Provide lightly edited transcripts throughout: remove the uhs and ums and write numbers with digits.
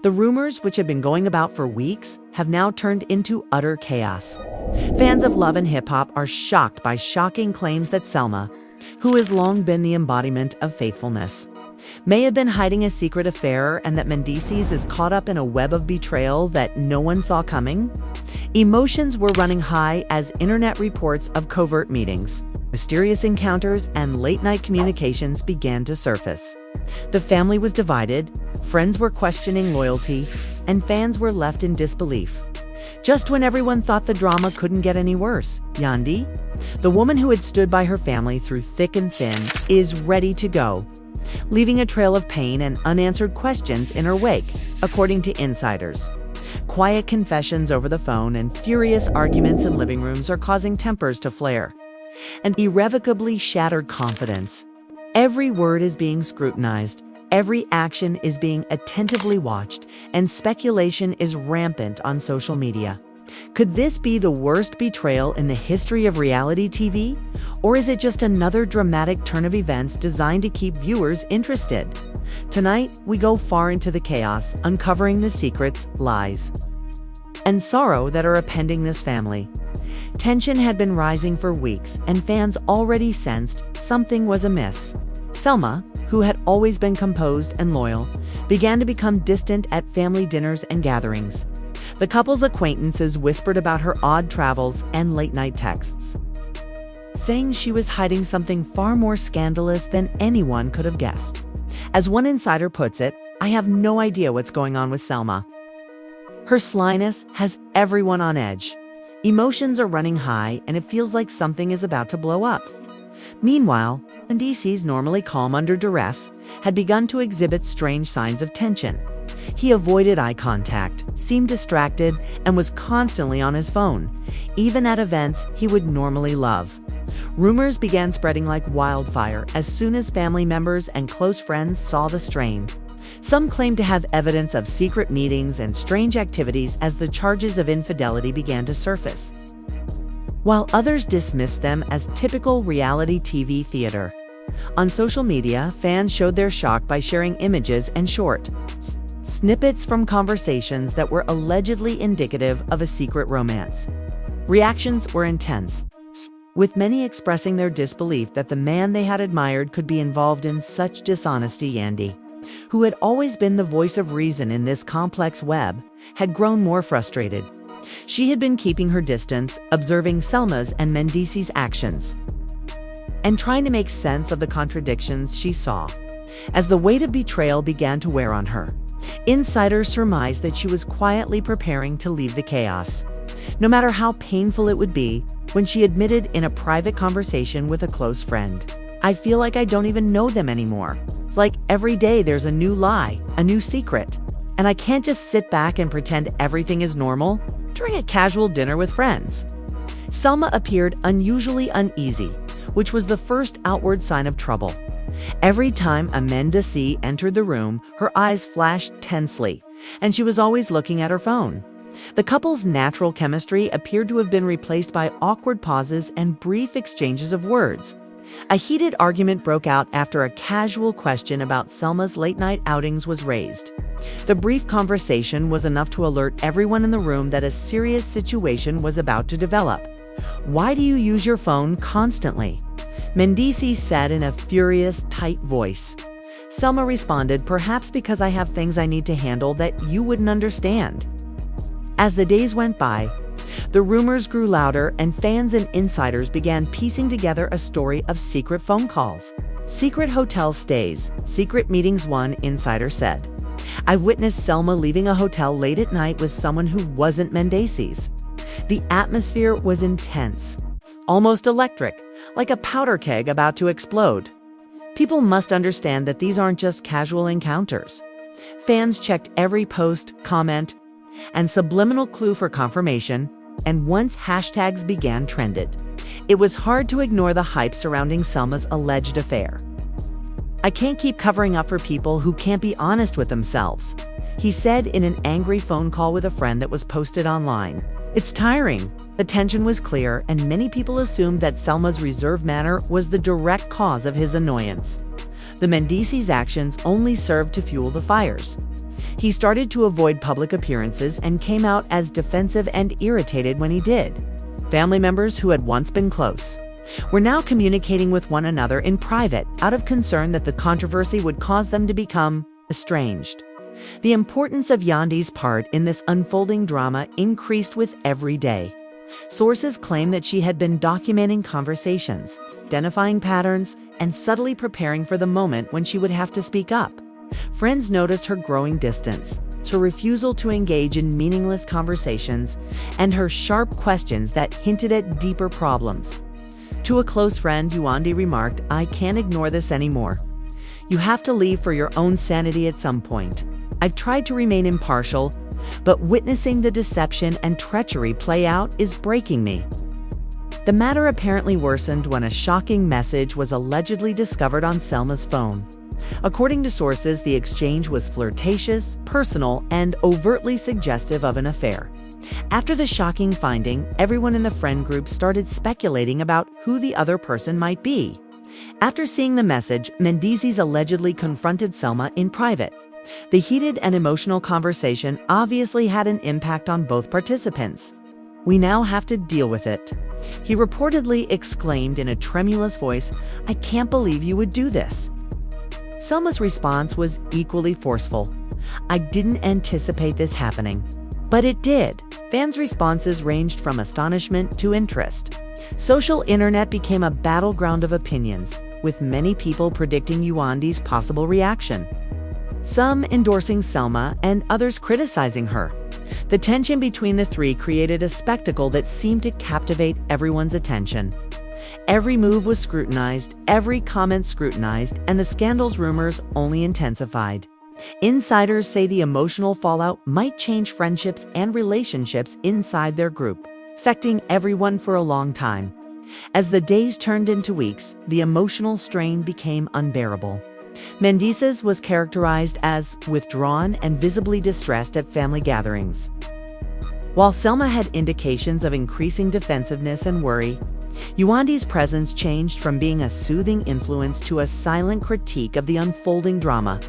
The rumors, which had been going about for weeks, have now turned into utter chaos. Fans of love and hip-hop are shocked by shocking claims that Selma, who has long been the embodiment of faithfulness, may have been hiding a secret affair, and that Mendeecees is caught up in a web of betrayal that no one saw coming. Emotions were running high as internet reports of covert meetings, mysterious encounters, and late-night communications began to surface. The family was divided, friends were questioning loyalty, and fans were left in disbelief. Just when everyone thought the drama couldn't get any worse, Yandy, the woman who had stood by her family through thick and thin, is ready to go, leaving a trail of pain and unanswered questions in her wake, according to insiders. Quiet confessions over the phone and furious arguments in living rooms are causing tempers to flare. And irrevocably shattered confidence. Every word is being scrutinized, every action is being attentively watched, and speculation is rampant on social media. Could this be the worst betrayal in the history of reality TV? Or is it just another dramatic turn of events designed to keep viewers interested? Tonight, we go far into the chaos, uncovering the secrets, lies, and sorrow that are appending this family. Tension had been rising for weeks, and fans already sensed something was amiss. Selma, who had always been composed and loyal, began to become distant at family dinners and gatherings. The couple's acquaintances whispered about her odd travels and late-night texts, saying she was hiding something far more scandalous than anyone could have guessed. As one insider puts it, "I have no idea what's going on with Selma. Her slyness has everyone on edge. Emotions are running high, and it feels like something is about to blow up." Meanwhile, Mendeecees, normally calm under duress, had begun to exhibit strange signs of tension. He avoided eye contact, seemed distracted, and was constantly on his phone, even at events he would normally love. Rumors began spreading like wildfire as soon as family members and close friends saw the strain. Some claimed to have evidence of secret meetings and strange activities as the charges of infidelity began to surface, while others dismissed them as typical reality TV theater. On social media, fans showed their shock by sharing images and short snippets from conversations that were allegedly indicative of a secret romance. Reactions were intense, with many expressing their disbelief that the man they had admired could be involved in such dishonesty. Yandy, who had always been the voice of reason in this complex web, had grown more frustrated. She had been keeping her distance, observing Selma's and Mendeecees' actions, and trying to make sense of the contradictions she saw. As the weight of betrayal began to wear on her, insiders surmised that she was quietly preparing to leave the chaos, no matter how painful it would be. When she admitted in a private conversation with a close friend, "I feel like I don't even know them anymore. It's like every day there's a new lie, a new secret, and I can't just sit back and pretend everything is normal," during a casual dinner with friends. Selma appeared unusually uneasy, which was the first outward sign of trouble. Every time a Mendeecees entered the room, her eyes flashed tensely, and she was always looking at her phone. The couple's natural chemistry appeared to have been replaced by awkward pauses and brief exchanges of words. A heated argument broke out after a casual question about Selma's late-night outings was raised. The brief conversation was enough to alert everyone in the room that a serious situation was about to develop. "Why do you use your phone constantly?" Mendeecees said in a furious, tight voice. Selma responded, "Perhaps because I have things I need to handle that you wouldn't understand." As the days went by, the rumors grew louder, and fans and insiders began piecing together a story of secret phone calls, secret hotel stays, secret meetings. One insider said, "I witnessed Selma leaving a hotel late at night with someone who wasn't Mendeecees. The atmosphere was intense, almost electric, like a powder keg about to explode. People must understand that these aren't just casual encounters." Fans checked every post, comment, and subliminal clue for confirmation, and once hashtags began trended, it was hard to ignore the hype surrounding Selma's alleged affair. "I can't keep covering up for people who can't be honest with themselves," he said in an angry phone call with a friend that was posted online. "It's tiring." The tension was clear, and many people assumed that Selma's reserved manner was the direct cause of his annoyance. The Mendeecees' actions only served to fuel the fires. He started to avoid public appearances and came out as defensive and irritated when he did. Family members who had once been close were now communicating with one another in private out of concern that the controversy would cause them to become estranged. The importance of Yandy's part in this unfolding drama increased with every day. Sources claim that she had been documenting conversations, identifying patterns, and subtly preparing for the moment when she would have to speak up. Friends noticed her growing distance, her refusal to engage in meaningless conversations, and her sharp questions that hinted at deeper problems. To a close friend, Yandy remarked, "I can't ignore this anymore. You have to leave for your own sanity at some point. I've tried to remain impartial, but witnessing the deception and treachery play out is breaking me." The matter apparently worsened when a shocking message was allegedly discovered on Selma's phone. According to sources, the exchange was flirtatious, personal, and overtly suggestive of an affair. After the shocking finding, everyone in the friend group started speculating about who the other person might be. After seeing the message, Mendeecees allegedly confronted Selma in private. The heated and emotional conversation obviously had an impact on both participants. "We now have to deal with it," he reportedly exclaimed in a tremulous voice. "I can't believe you would do this." Selma's response was equally forceful. "I didn't anticipate this happening." But it did. Fans' responses ranged from astonishment to interest. Social internet became a battleground of opinions, with many people predicting Yandy's possible reaction. Some endorsing Selma and others criticizing her. The tension between the three created a spectacle that seemed to captivate everyone's attention. Every move was scrutinized, every comment scrutinized, and the scandal's rumors only intensified. Insiders say the emotional fallout might change friendships and relationships inside their group, affecting everyone for a long time. As the days turned into weeks, the emotional strain became unbearable. Mendeecees was characterized as withdrawn and visibly distressed at family gatherings. While Selma had indications of increasing defensiveness and worry, Yandy's presence changed from being a soothing influence to a silent critique of the unfolding drama.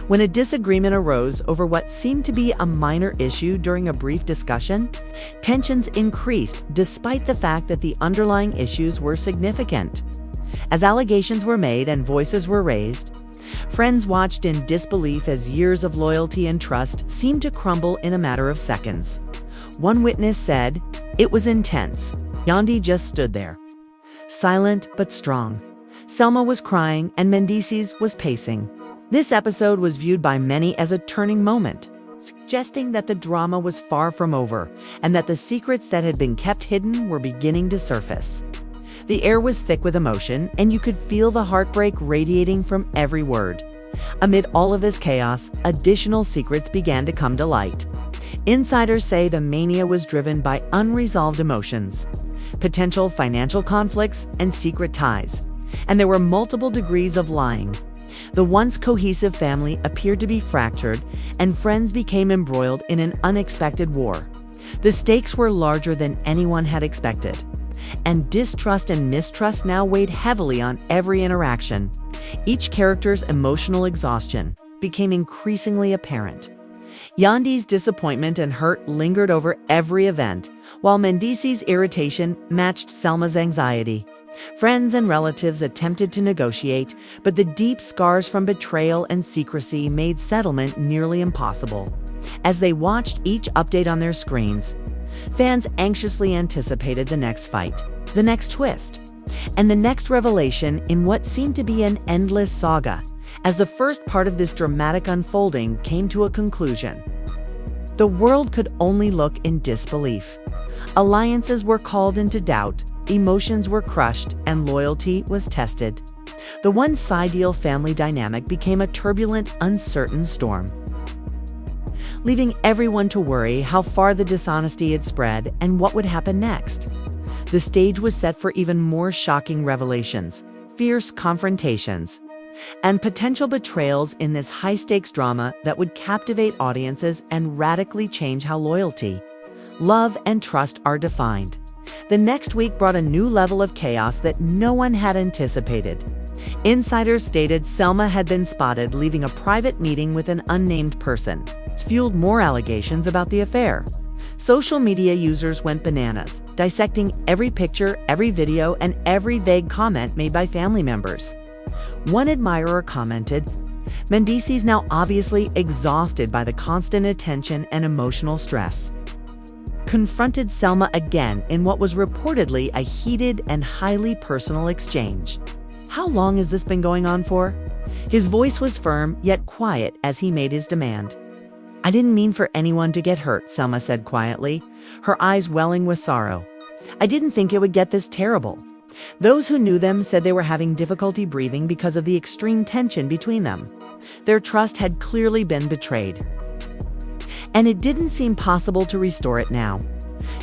When a disagreement arose over what seemed to be a minor issue during a brief discussion, tensions increased despite the fact that the underlying issues were significant. As allegations were made and voices were raised, friends watched in disbelief as years of loyalty and trust seemed to crumble in a matter of seconds. One witness said, "It was intense. Yandy just stood there, silent but strong. Selma was crying and Mendeecees was pacing." This episode was viewed by many as a turning moment, suggesting that the drama was far from over and that the secrets that had been kept hidden were beginning to surface. The air was thick with emotion, and you could feel the heartbreak radiating from every word. Amid all of this chaos, additional secrets began to come to light. Insiders say the mania was driven by unresolved emotions, potential financial conflicts, and secret ties, and there were multiple degrees of lying. The once cohesive family appeared to be fractured, and friends became embroiled in an unexpected war. The stakes were larger than anyone had expected, and distrust and mistrust now weighed heavily on every interaction. Each character's emotional exhaustion became increasingly apparent. Yandy's disappointment and hurt lingered over every event, while Mendeecees' irritation matched Selma's anxiety. Friends and relatives attempted to negotiate, but the deep scars from betrayal and secrecy made settlement nearly impossible. As they watched each update on their screens, fans anxiously anticipated the next fight, the next twist, and the next revelation in what seemed to be an endless saga. As the first part of this dramatic unfolding came to a conclusion, the world could only look in disbelief. Alliances were called into doubt, emotions were crushed, and loyalty was tested. The once ideal family dynamic became a turbulent, uncertain storm, leaving everyone to worry how far the dishonesty had spread and what would happen next. The stage was set for even more shocking revelations, fierce confrontations, and potential betrayals in this high-stakes drama that would captivate audiences and radically change how loyalty, love, and trust are defined. The next week brought a new level of chaos that no one had anticipated. Insiders stated Selma had been spotted leaving a private meeting with an unnamed person. fueled more allegations about the affair. Social media users went bananas, dissecting every picture, every video, and every vague comment made by family members. One admirer commented, "Mendeecees now obviously exhausted by the constant attention and emotional stress," confronted Selma again in what was reportedly a heated and highly personal exchange. "How long has this been going on for?" His voice was firm yet quiet as he made his demand. "I didn't mean for anyone to get hurt," Selma said quietly, her eyes welling with sorrow. "I didn't think it would get this terrible." Those who knew them said they were having difficulty breathing because of the extreme tension between them. Their trust had clearly been betrayed, and it didn't seem possible to restore it now.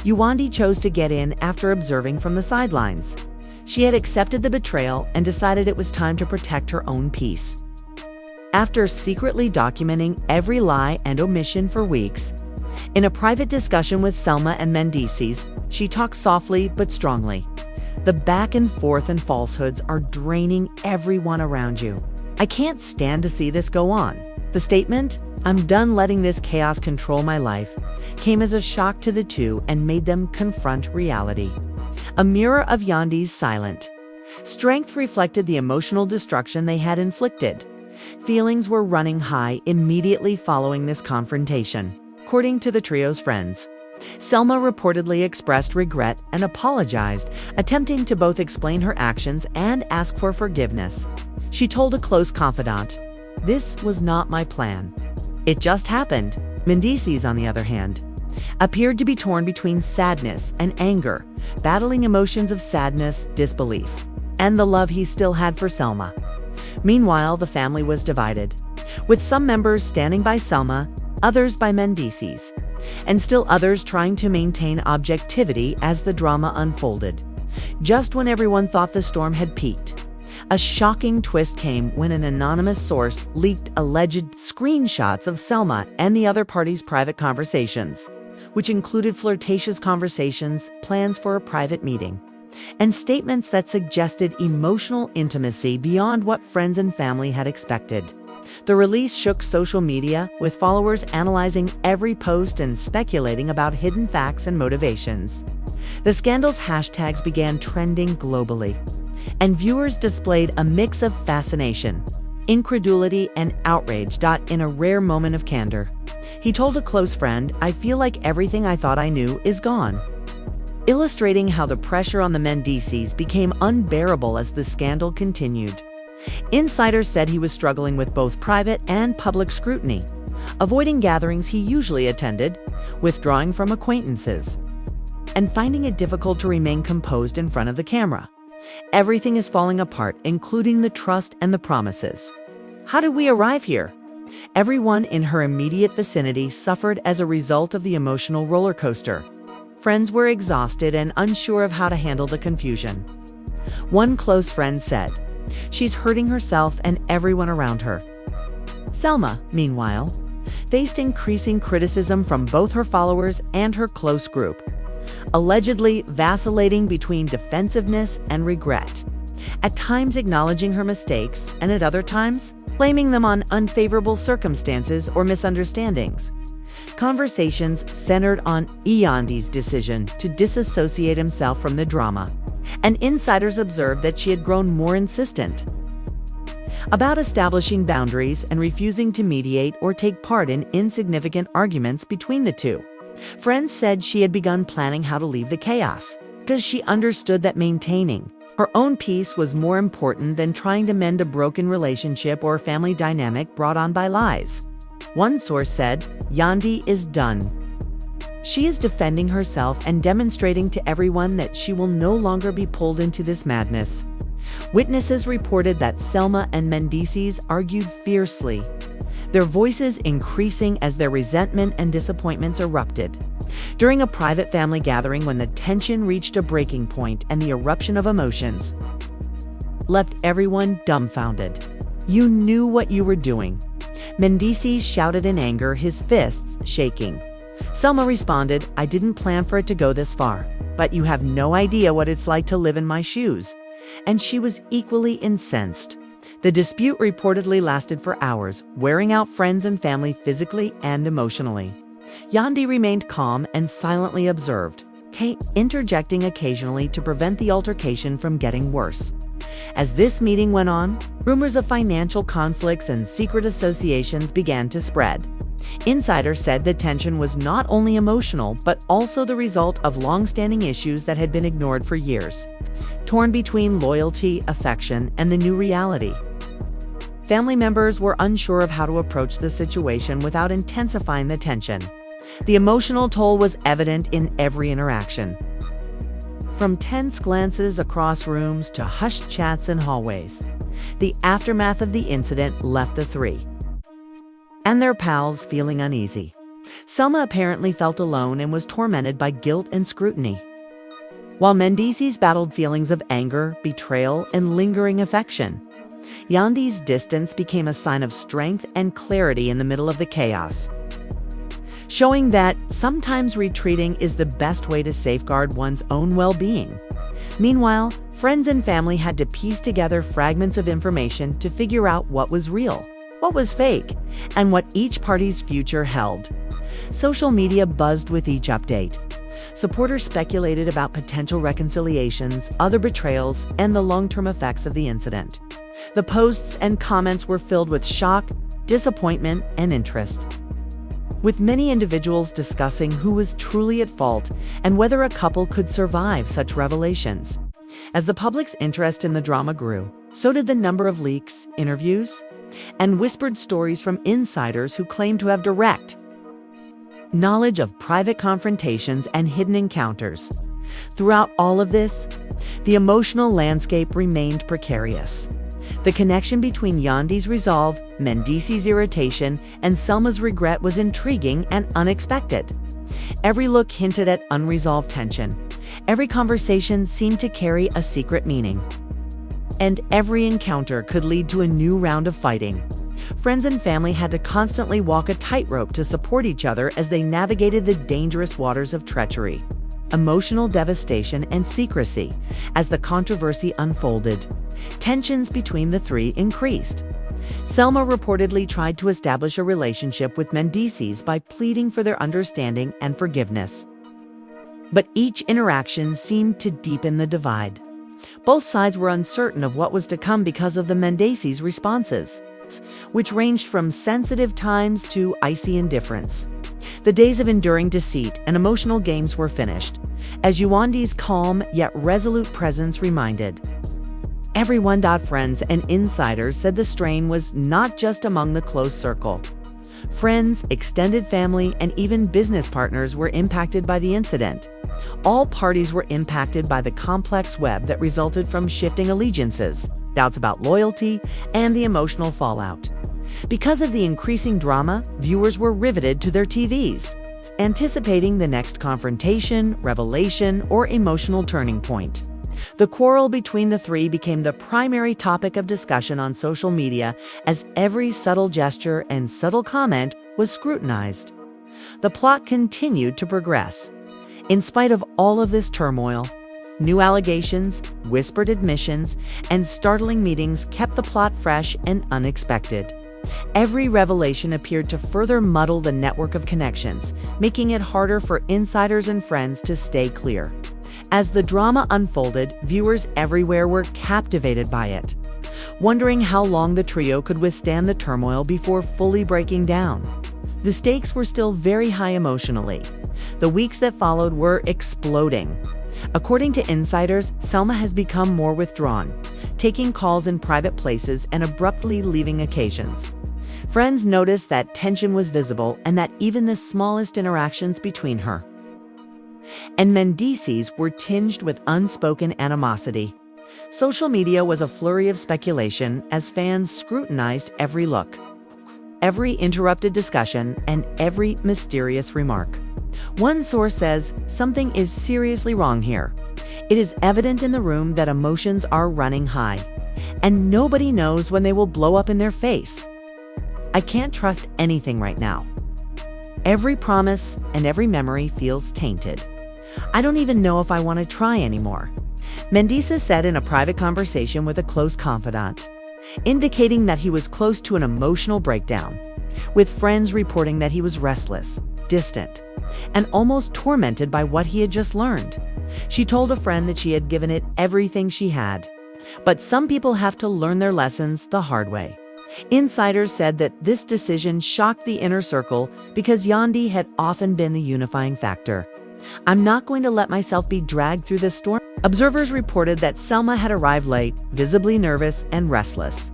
Yandy chose to get in after observing from the sidelines. She had accepted the betrayal and decided it was time to protect her own peace. After secretly documenting every lie and omission for weeks, in a private discussion with Selma and Mendeecees, she talked softly but strongly. "The back and forth and falsehoods are draining everyone around you. I can't stand to see this go on." The statement, "I'm done letting this chaos control my life," came as a shock to the two and made them confront reality. A mirror of Yandy's silent strength reflected the emotional destruction they had inflicted. Feelings were running high immediately following this confrontation. According to the trio's friends, Selma reportedly expressed regret and apologized, attempting to both explain her actions and ask for forgiveness. She told a close confidant, "This was not my plan. It just happened." Mendeecees, on the other hand, appeared to be torn between sadness and anger, battling emotions of sadness, disbelief, and the love he still had for Selma. Meanwhile, the family was divided, with some members standing by Selma, others by Mendeecees, and still others trying to maintain objectivity as the drama unfolded. Just when everyone thought the storm had peaked, a shocking twist came when an anonymous source leaked alleged screenshots of Selma and the other parties' private conversations, which included flirtatious conversations, plans for a private meeting, and statements that suggested emotional intimacy beyond what friends and family had expected. The release shook social media, with followers analyzing every post and speculating about hidden facts and motivations. The scandal's hashtags began trending globally, and viewers displayed a mix of fascination, incredulity, and outrage. In a rare moment of candor, he told a close friend, "I feel like everything I thought I knew is gone," illustrating how the pressure on the Mendeecees became unbearable as the scandal continued. Insiders said he was struggling with both private and public scrutiny, avoiding gatherings he usually attended, withdrawing from acquaintances, and finding it difficult to remain composed in front of the camera. "Everything is falling apart, including the trust and the promises. How did we arrive here?" Everyone in her immediate vicinity suffered as a result of the emotional roller coaster. Friends were exhausted and unsure of how to handle the confusion. One close friend said, "She's hurting herself and everyone around her." Selma, meanwhile, faced increasing criticism from both her followers and her close group, allegedly vacillating between defensiveness and regret, at times acknowledging her mistakes and at other times blaming them on unfavorable circumstances or misunderstandings. Conversations centered on Yandy's decision to disassociate himself from the drama, and insiders observed that she had grown more insistent about establishing boundaries and refusing to mediate or take part in insignificant arguments between the two. Friends said she had begun planning how to leave the chaos, because she understood that maintaining her own peace was more important than trying to mend a broken relationship or family dynamic brought on by lies. One source said, "Yandy is done. She is defending herself and demonstrating to everyone that she will no longer be pulled into this madness." Witnesses reported that Selma and Mendeecees argued fiercely, their voices increasing as their resentment and disappointments erupted. During a private family gathering, when the tension reached a breaking point and the eruption of emotions left everyone dumbfounded. "You knew what you were doing," Mendeecees shouted in anger, his fists shaking. Selma responded, "I didn't plan for it to go this far, but you have no idea what it's like to live in my shoes." And she was equally incensed. The dispute reportedly lasted for hours, wearing out friends and family physically and emotionally. Yandy remained calm and silently observed, Kate interjecting occasionally to prevent the altercation from getting worse. As this meeting went on, rumors of financial conflicts and secret associations began to spread. Insiders said the tension was not only emotional, but also the result of long-standing issues that had been ignored for years, torn between loyalty, affection, and the new reality. Family members were unsure of how to approach the situation without intensifying the tension. The emotional toll was evident in every interaction. From tense glances across rooms to hushed chats in hallways, the aftermath of the incident left the three and their pals feeling uneasy. Selma apparently felt alone and was tormented by guilt and scrutiny, while Mendeecees battled feelings of anger, betrayal, and lingering affection. Yandy's distance became a sign of strength and clarity in the middle of the chaos, showing that sometimes retreating is the best way to safeguard one's own well-being. Meanwhile, friends and family had to piece together fragments of information to figure out what was real, what was fake, and what each party's future held. Social media buzzed with each update. Supporters speculated about potential reconciliations, other betrayals, and the long-term effects of the incident. The posts and comments were filled with shock, disappointment, and interest, with many individuals discussing who was truly at fault and whether a couple could survive such revelations. As the public's interest in the drama grew, so did the number of leaks, interviews, and whispered stories from insiders who claimed to have direct knowledge of private confrontations and hidden encounters. Throughout all of this, the emotional landscape remained precarious. The connection between Yandy's resolve, Mendeecees' irritation, and Selma's regret was intriguing and unexpected. Every look hinted at unresolved tension. Every conversation seemed to carry a secret meaning. And every encounter could lead to a new round of fighting. Friends and family had to constantly walk a tightrope to support each other as they navigated the dangerous waters of treachery, emotional devastation, and secrecy. As the controversy unfolded, tensions between the three increased. Selma reportedly tried to establish a relationship with Mendeecees by pleading for their understanding and forgiveness. But each interaction seemed to deepen the divide. Both sides were uncertain of what was to come because of the Mendeecees' responses, which ranged from sensitive times to icy indifference. The days of enduring deceit and emotional games were finished, as Yandy's calm yet resolute presence reminded everyone. Friends and insiders said the strain was not just among the close circle. Friends, extended family, and even business partners were impacted by the incident. All parties were impacted by the complex web that resulted from shifting allegiances, doubts about loyalty, and the emotional fallout. Because of the increasing drama, viewers were riveted to their TVs, anticipating the next confrontation, revelation, or emotional turning point. The quarrel between the three became the primary topic of discussion on social media as every subtle gesture and subtle comment was scrutinized. The plot continued to progress. In spite of all of this turmoil, new allegations, whispered admissions, and startling meetings kept the plot fresh and unexpected. Every revelation appeared to further muddle the network of connections, making it harder for insiders and friends to stay clear. As the drama unfolded, viewers everywhere were captivated by it, wondering how long the trio could withstand the turmoil before fully breaking down. The stakes were still very high emotionally. The weeks that followed were exploding. According to insiders, Selma has become more withdrawn, taking calls in private places and abruptly leaving occasions. Friends noticed that tension was visible and that even the smallest interactions between her and Mendeecees were tinged with unspoken animosity. Social media was a flurry of speculation as fans scrutinized every look, every interrupted discussion, and every mysterious remark. One source says, "Something is seriously wrong here. It is evident in the room that emotions are running high, and nobody knows when they will blow up in their face. I can't trust anything right now. Every promise and every memory feels tainted. I don't even know if I want to try anymore," Mendeecees said in a private conversation with a close confidant. indicating that he was close to an emotional breakdown, with friends reporting that he was restless, distant, and almost tormented by what he had just learned. She told a friend that she had given it everything she had. But some people have to learn their lessons the hard way. Insiders said that this decision shocked the inner circle because Yandy had often been the unifying factor. "I'm not going to let myself be dragged through this storm." Observers reported that Selma had arrived late, visibly nervous and restless,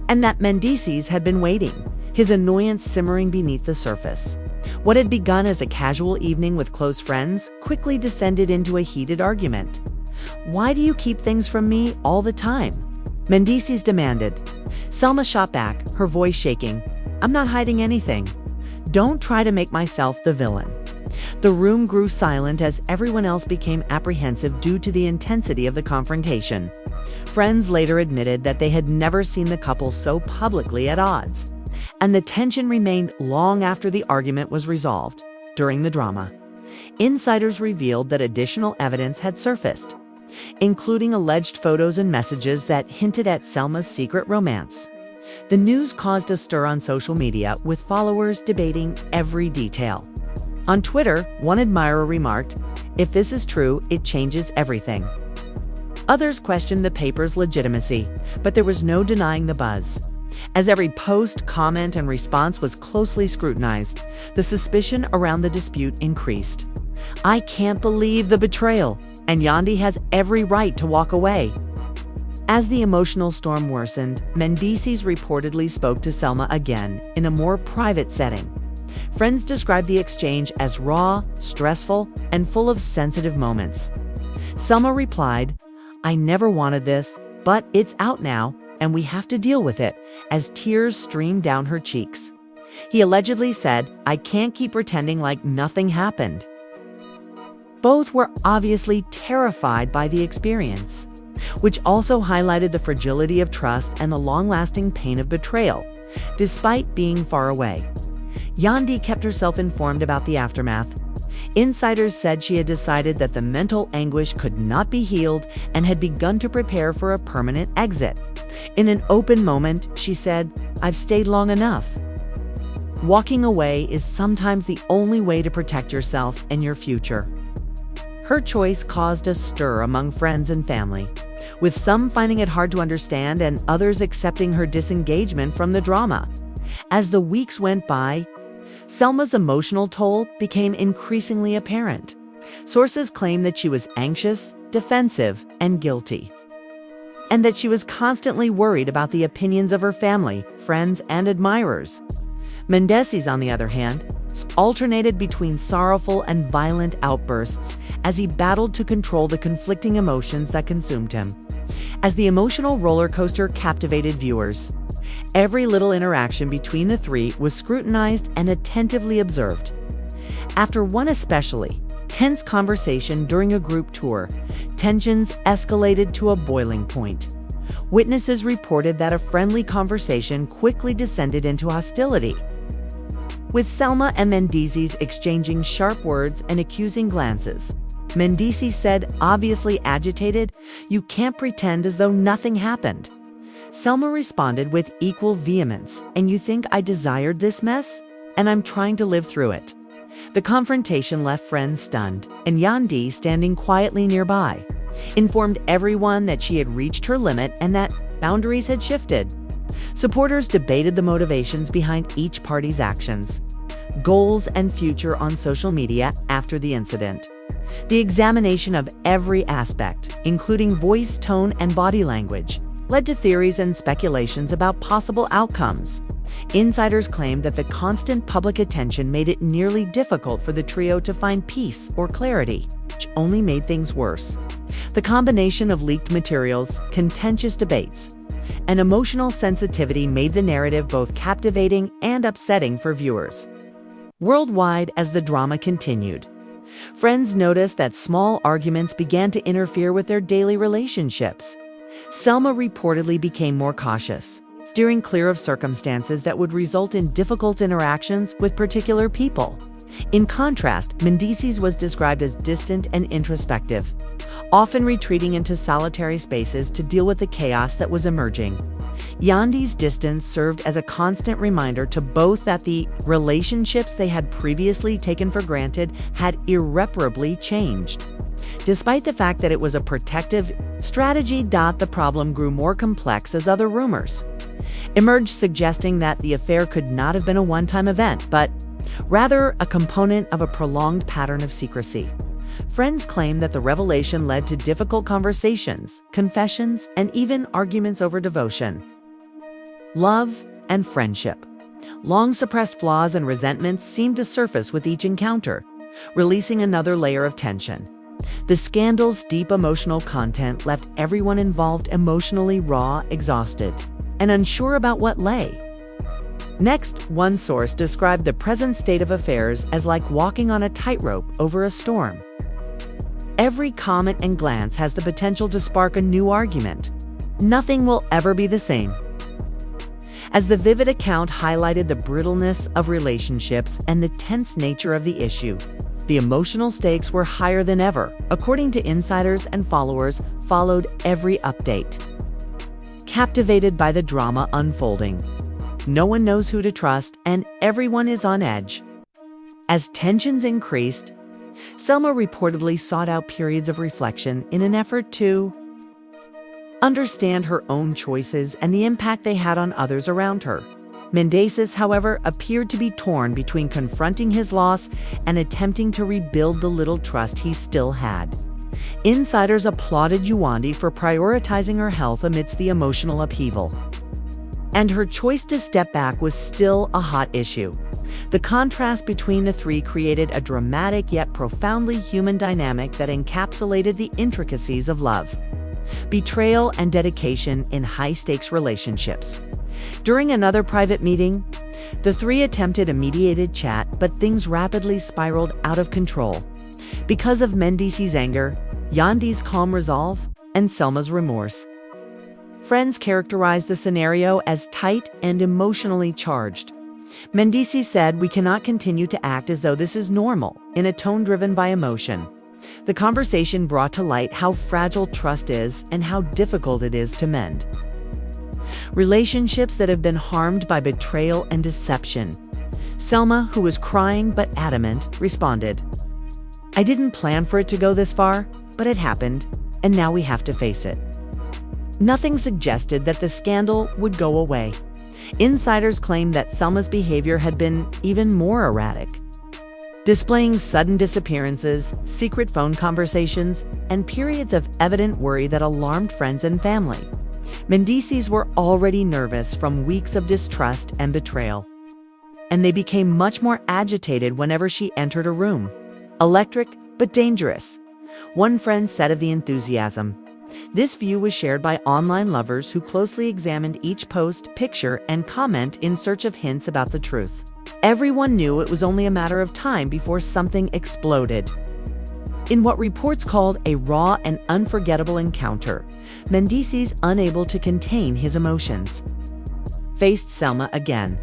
and that Mendeecees had been waiting, his annoyance simmering beneath the surface. What had begun as a casual evening with close friends quickly descended into a heated argument. "Why do you keep things from me all the time?" Mendeecees demanded. Selma shot back, her voice shaking. "I'm not hiding anything. Don't try to make myself the villain." The room grew silent as everyone else became apprehensive due to the intensity of the confrontation. Friends later admitted that they had never seen the couple so publicly at odds, and the tension remained long after the argument was resolved. During the drama, insiders revealed that additional evidence had surfaced, including alleged photos and messages that hinted at Selma's secret romance. The news caused a stir on social media, with followers debating every detail. On Twitter, one admirer remarked, "If this is true, it changes everything." Others questioned the paper's legitimacy, but there was no denying the buzz. As every post, comment, and response was closely scrutinized, the suspicion around the dispute increased. "I can't believe the betrayal, and Yandy has every right to walk away." As the emotional storm worsened, Mendeecees reportedly spoke to Selma again in a more private setting. Friends described the exchange as raw, stressful, and full of sensitive moments. Selma replied, "I never wanted this, but it's out now, and we have to deal with it," as tears streamed down her cheeks. He allegedly said, "I can't keep pretending like nothing happened." Both were obviously terrified by the experience, which also highlighted the fragility of trust and the long-lasting pain of betrayal, despite being far away. Yandy kept herself informed about the aftermath. Insiders said she had decided that the mental anguish could not be healed and had begun to prepare for a permanent exit. In an open moment, she said, "I've stayed long enough." Walking away is sometimes the only way to protect yourself and your future. Her choice caused a stir among friends and family, with some finding it hard to understand and others accepting her disengagement from the drama. As the weeks went by, Selma's emotional toll became increasingly apparent. Sources claim that she was anxious, defensive, and guilty, and that she was constantly worried about the opinions of her family, friends, and admirers. Mendeecees, on the other hand, alternated between sorrowful and violent outbursts as he battled to control the conflicting emotions that consumed him. As the emotional roller coaster captivated viewers, every little interaction between the three was scrutinized and attentively observed. After one especially tense conversation during a group tour, tensions escalated to a boiling point. Witnesses reported that a friendly conversation quickly descended into hostility, with Selma and Mendeecees exchanging sharp words and accusing glances. Mendeecees said, obviously agitated, "You can't pretend as though nothing happened." Selma responded with equal vehemence, "And you think I desired this mess? And I'm trying to live through it." The confrontation left friends stunned, and Yandy, standing quietly nearby, informed everyone that she had reached her limit and that boundaries had shifted. Supporters debated the motivations behind each party's actions, goals, and future on social media after the incident. The examination of every aspect, including voice, tone, and body language, led to theories and speculations about possible outcomes. Insiders claimed that the constant public attention made it nearly difficult for the trio to find peace or clarity, which only made things worse. The combination of leaked materials, contentious debates, and emotional sensitivity made the narrative both captivating and upsetting for viewers. Worldwide, as the drama continued, friends noticed that small arguments began to interfere with their daily relationships. Selma reportedly became more cautious, steering clear of circumstances that would result in difficult interactions with particular people. In contrast, Mendeecees was described as distant and introspective, often retreating into solitary spaces to deal with the chaos that was emerging. Yandy's distance served as a constant reminder to both that the relationships they had previously taken for granted had irreparably changed. Despite the fact that it was a protective strategy, the problem grew more complex as other rumors emerged, suggesting that the affair could not have been a one-time event, but rather a component of a prolonged pattern of secrecy. Friends claim that the revelation led to difficult conversations, confessions, and even arguments over devotion, love, and friendship. Long-suppressed flaws and resentments seemed to surface with each encounter, releasing another layer of tension. The scandal's deep emotional content left everyone involved emotionally raw, exhausted, and unsure about what lay next. One source described the present state of affairs as like walking on a tightrope over a storm. Every comment and glance has the potential to spark a new argument. Nothing will ever be the same. As the vivid account highlighted the brittleness of relationships and the tense nature of the issue, the emotional stakes were higher than ever. According to insiders and followers, followed every update, captivated by the drama unfolding. No one knows who to trust, and everyone is on edge. As tensions increased, Selma reportedly sought out periods of reflection in an effort to understand her own choices and the impact they had on others around her. Mendeecees, however, appeared to be torn between confronting his loss and attempting to rebuild the little trust he still had. Insiders applauded Yandy for prioritizing her health amidst the emotional upheaval, and her choice to step back was still a hot issue. The contrast between the three created a dramatic yet profoundly human dynamic that encapsulated the intricacies of love, betrayal, and dedication in high-stakes relationships. During another private meeting, the three attempted a mediated chat, but things rapidly spiraled out of control because of Mendeecees' anger, Yandy's calm resolve, and Selma's remorse. Friends characterized the scenario as tight and emotionally charged. Mendeecees said, "We cannot continue to act as though this is normal," in a tone driven by emotion. The conversation brought to light how fragile trust is and how difficult it is to mend relationships that have been harmed by betrayal and deception. Selma, who was crying but adamant, responded, "I didn't plan for it to go this far, but it happened, and now we have to face it." Nothing suggested that the scandal would go away. Insiders claimed that Selma's behavior had been even more erratic, displaying sudden disappearances, secret phone conversations, and periods of evident worry that alarmed friends and family. Mendeecees were already nervous from weeks of distrust and betrayal, and they became much more agitated whenever she entered a room. "Electric, but dangerous," one friend said of the enthusiasm. This view was shared by online lovers who closely examined each post, picture, and comment in search of hints about the truth. Everyone knew it was only a matter of time before something exploded. In what reports called a raw and unforgettable encounter, Mendeecees, unable to contain his emotions, faced Selma again.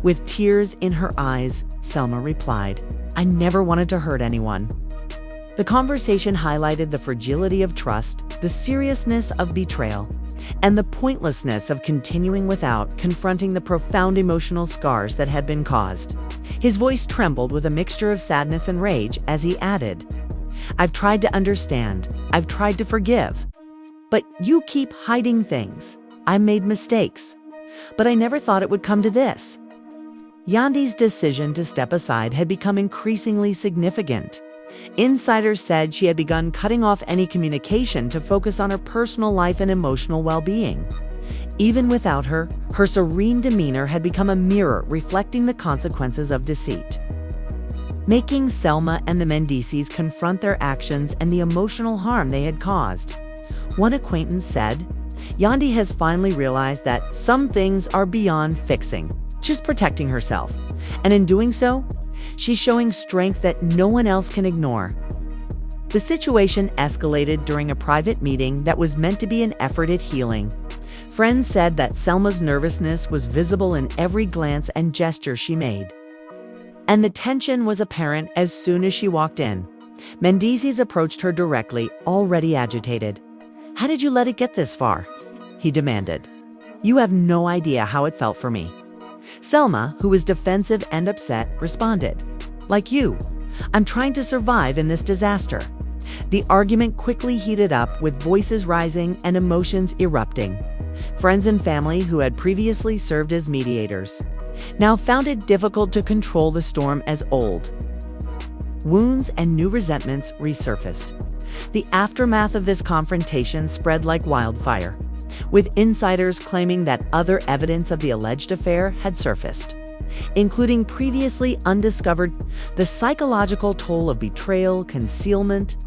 With tears in her eyes, Selma replied, "I never wanted to hurt anyone." The conversation highlighted the fragility of trust, the seriousness of betrayal, and the pointlessness of continuing without confronting the profound emotional scars that had been caused. His voice trembled with a mixture of sadness and rage as he added, "I've tried to understand, I've tried to forgive, but you keep hiding things. I made mistakes, but I never thought it would come to this." Yandy's decision to step aside had become increasingly significant. Insiders said she had begun cutting off any communication to focus on her personal life and emotional well-being. Even without her, her serene demeanor had become a mirror reflecting the consequences of deceit, making Selma and the Mendeecees confront their actions and the emotional harm they had caused. One acquaintance said, "Yandy has finally realized that some things are beyond fixing. She's protecting herself, and in doing so, she's showing strength that no one else can ignore." The situation escalated during a private meeting that was meant to be an effort at healing. Friends said that Selma's nervousness was visible in every glance and gesture she made, and the tension was apparent as soon as she walked in. Mendeecees approached her directly, already agitated. "How did you let it get this far?" he demanded. You have no idea how it felt for me." Selma, who was defensive and upset, responded, "Like you, I'm trying to survive in this disaster." The argument quickly heated up, with voices rising and emotions erupting. Friends and family who had previously served as mediators now found it difficult to control the storm as old wounds and new resentments resurfaced. The aftermath of this confrontation spread like wildfire, with insiders claiming that other evidence of the alleged affair had surfaced, including previously undiscovered. The psychological toll of betrayal, concealment,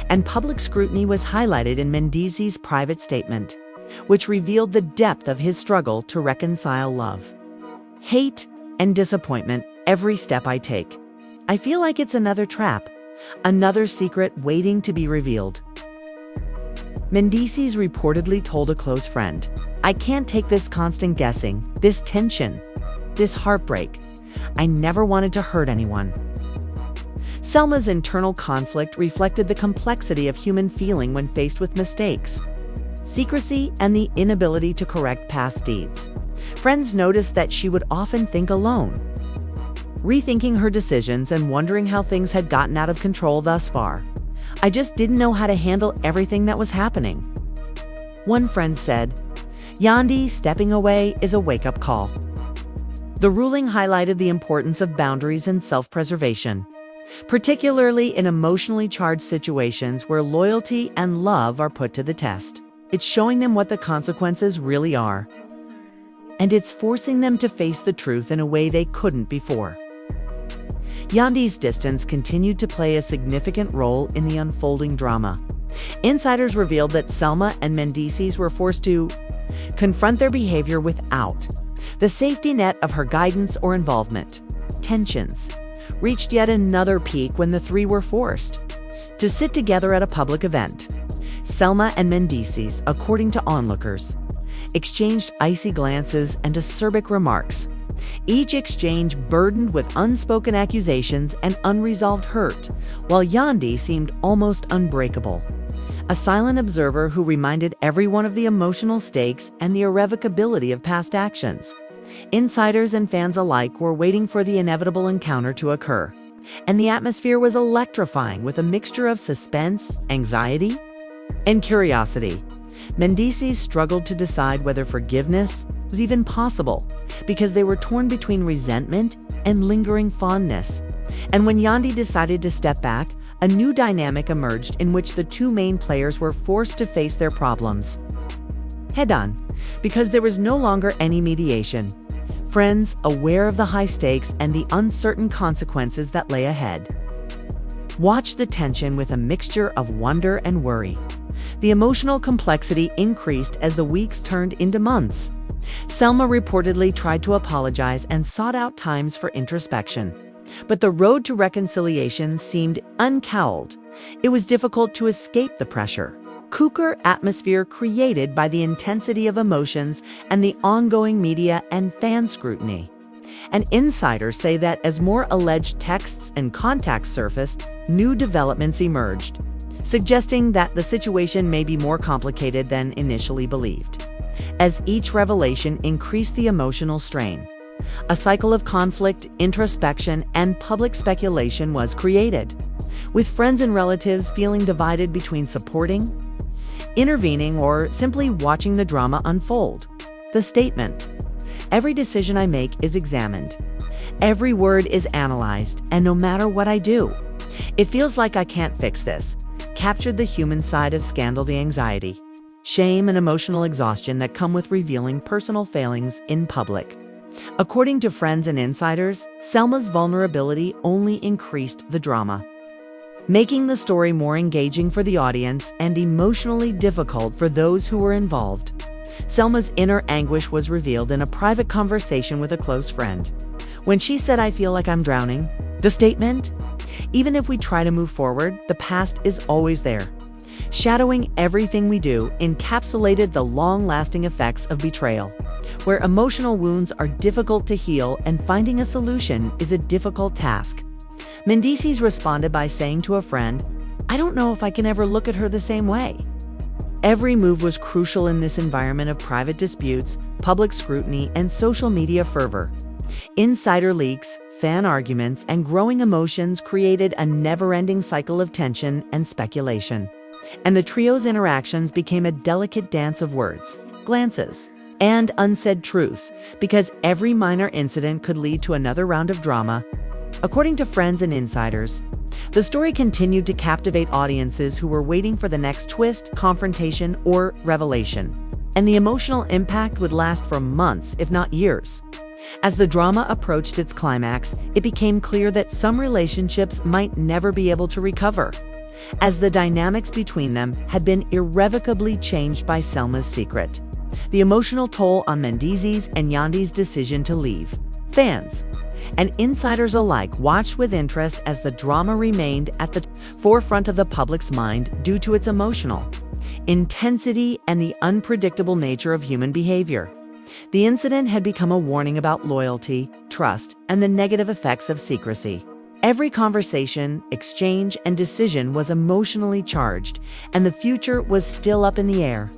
and public scrutiny was highlighted in Mendeecees' private statement, which revealed the depth of his struggle to reconcile love, hate, and disappointment. "Every step I take, I feel like it's another trap, another secret waiting to be revealed." Mendeecees reportedly told a close friend, "I can't take this constant guessing, this tension, this heartbreak. I never wanted to hurt anyone." Selma's internal conflict reflected the complexity of human feeling when faced with mistakes, secrecy, and the inability to correct past deeds. Friends noticed that she would often think alone, rethinking her decisions and wondering how things had gotten out of control thus far. "I just didn't know how to handle everything that was happening." One friend said, "Yandy stepping away is a wake-up call." The ruling highlighted the importance of boundaries and self-preservation, particularly in emotionally charged situations where loyalty and love are put to the test. It's showing them what the consequences really are, and it's forcing them to face the truth in a way they couldn't before. Yandy's distance continued to play a significant role in the unfolding drama. Insiders revealed that Selma and Mendeecees were forced to confront their behavior without the safety net of her guidance or involvement. Tensions reached yet another peak when the three were forced to sit together at a public event. Selma and Mendeecees, according to onlookers, exchanged icy glances and acerbic remarks, each exchange burdened with unspoken accusations and unresolved hurt, while Yandy seemed almost unbreakable, a silent observer who reminded everyone of the emotional stakes and the irrevocability of past actions. Insiders and fans alike were waiting for the inevitable encounter to occur, and the atmosphere was electrifying with a mixture of suspense, anxiety, and curiosity. Mendeecees struggled to decide whether forgiveness was even possible, because they were torn between resentment and lingering fondness. And when Yandy decided to step back, a new dynamic emerged in which the two main players were forced to face their problems head-on, because there was no longer any mediation. Friends, aware of the high stakes and the uncertain consequences that lay ahead, watched the tension with a mixture of wonder and worry. The emotional complexity increased as the weeks turned into months. Selma reportedly tried to apologize and sought out times for introspection, but the road to reconciliation seemed uncowled. It was difficult to escape the pressure cooker atmosphere created by the intensity of emotions and the ongoing media and fan scrutiny. And insiders say that as more alleged texts and contacts surfaced, new developments emerged, suggesting that the situation may be more complicated than initially believed. As each revelation increased the emotional strain, a cycle of conflict, introspection, and public speculation was created, with friends and relatives feeling divided between supporting, intervening, or simply watching the drama unfold. The statement, "Every decision I make is examined. Every word is analyzed, and no matter what I do, it feels like I can't fix this," captured the human side of scandal, the anxiety, shame, and emotional exhaustion that come with revealing personal failings in public. According to friends and insiders, Selma's vulnerability only increased the drama, making the story more engaging for the audience and emotionally difficult for those who were involved. Selma's inner anguish was revealed in a private conversation with a close friend. When she said, "I feel like I'm drowning," the statement, "Even if we try to move forward, the past is always there, shadowing everything we do," encapsulated the long-lasting effects of betrayal, where emotional wounds are difficult to heal and finding a solution is a difficult task. Mendeecees responded by saying to a friend, "I don't know if I can ever look at her the same way." Every move was crucial in this environment of private disputes, public scrutiny, and social media fervor. Insider leaks, fan arguments, and growing emotions created a never-ending cycle of tension and speculation. And the trio's interactions became a delicate dance of words, glances, and unsaid truths, because every minor incident could lead to another round of drama. According to friends and insiders, the story continued to captivate audiences who were waiting for the next twist, confrontation, or revelation. And the emotional impact would last for months, if not years. As the drama approached its climax, it became clear that some relationships might never be able to recover, as the dynamics between them had been irrevocably changed by Selma's secret. The emotional toll on Mendeecees and Yandy's decision to leave. Fans and insiders alike watched with interest as the drama remained at the forefront of the public's mind due to its emotional intensity and the unpredictable nature of human behavior. The incident had become a warning about loyalty, trust, and the negative effects of secrecy. Every conversation, exchange, and decision was emotionally charged, and the future was still up in the air.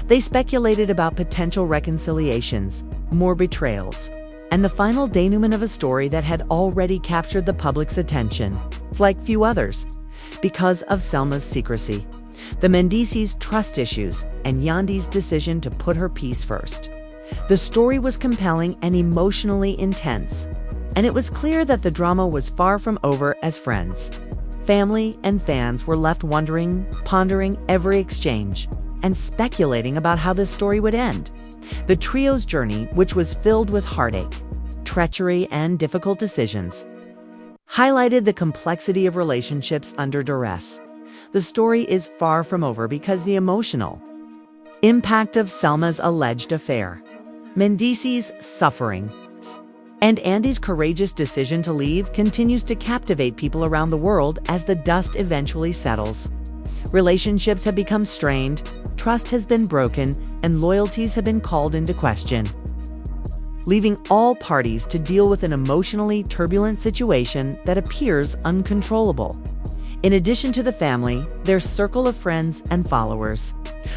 They speculated about potential reconciliations, more betrayals, and the final denouement of a story that had already captured the public's attention, like few others, because of Selma's secrecy, the Mendeecees' trust issues, and Yandy's decision to put her peace first. The story was compelling and emotionally intense, and it was clear that the drama was far from over as friends, family, and fans were left wondering, pondering every exchange, and speculating about how this story would end. The trio's journey, which was filled with heartache, treachery, and difficult decisions, highlighted the complexity of relationships under duress. The story is far from over because the emotional impact of Selma's alleged affair, Mendeecees' suffering, and Andy's courageous decision to leave continues to captivate people around the world as the dust eventually settles. Relationships have become strained, trust has been broken, and loyalties have been called into question, leaving all parties to deal with an emotionally turbulent situation that appears uncontrollable. In addition to the family, their circle of friends and followers,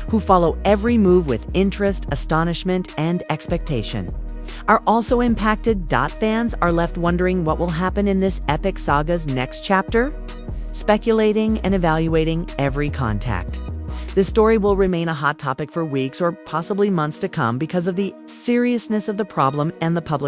who follow every move with interest, astonishment, and expectation, are also impacted. Fans are left wondering what will happen in this epic saga's next chapter, speculating and evaluating every contact. This story will remain a hot topic for weeks or possibly months to come because of the seriousness of the problem and the public